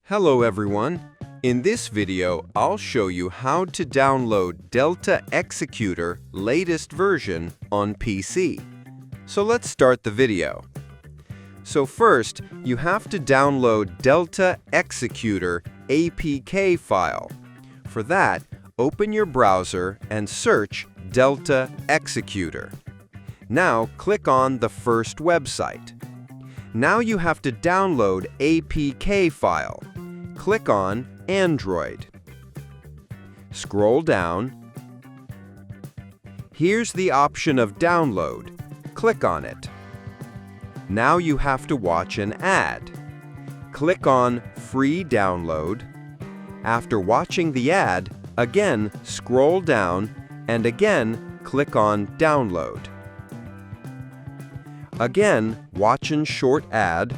Hello everyone. In this video, I'll show you how to download Delta Executor latest version on PC. So let's start the video. So first, you have to download Delta Executor APK file. For that, open your browser and search Delta Executor. Now click on the first website. Now you have to download APK file. Click on Android. Scroll down. Here's the option of download. Click on it. Now you have to watch an ad. Click on Free Download. After watching the ad, again scroll down and again click on Download. Again, watch an short ad.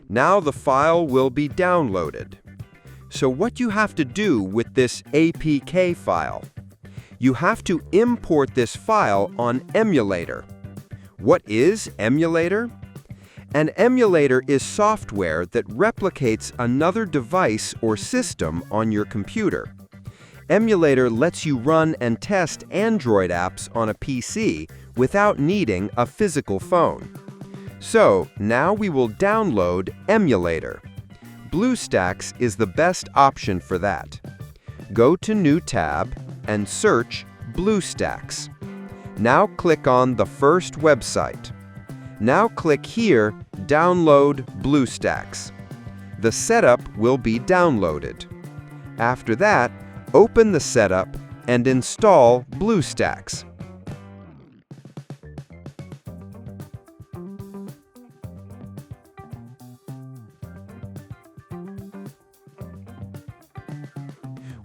Now the file will be downloaded. So what you have to do with this APK file? You have to import this file on emulator. What is emulator? An emulator is software that replicates another device or system on your computer. Emulator lets you run and test Android apps on a PC without needing a physical phone. So now we will download emulator. BlueStacks is the best option for that. Go to New tab and search BlueStacks. Now click on the first website. Now click here, Download BlueStacks. The setup will be downloaded. After that, open the setup and install BlueStacks.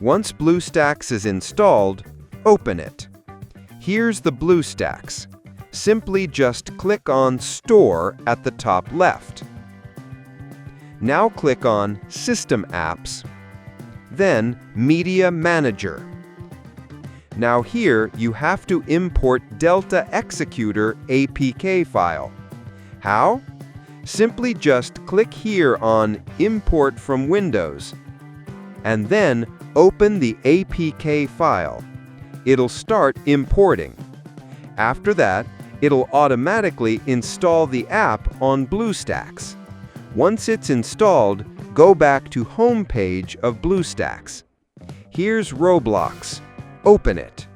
Once BlueStacks is installed, open it. Here's the BlueStacks. Simply just click on Store at the top left. Now click on System Apps, then Media Manager. Now here you have to import Delta Executor APK file. How? Simply just click here on Import from Windows, and then open the APK file. It'll start importing. After that, it'll automatically install the app on BlueStacks. Once it's installed, go back to Home page of BlueStacks. Here's Roblox. Open it.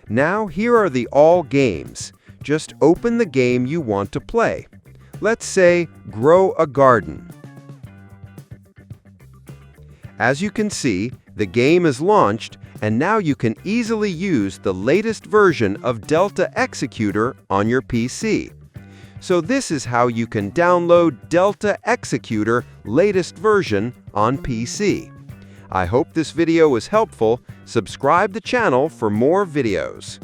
Now here are the all games. Just open the game you want to play. Let's say Grow a Garden. As you can see, the game is launched, and now you can easily use the latest version of Delta Executor on your PC. So this is how you can download Delta Executor latest version on PC. I hope this video was helpful. Subscribe the channel for more videos.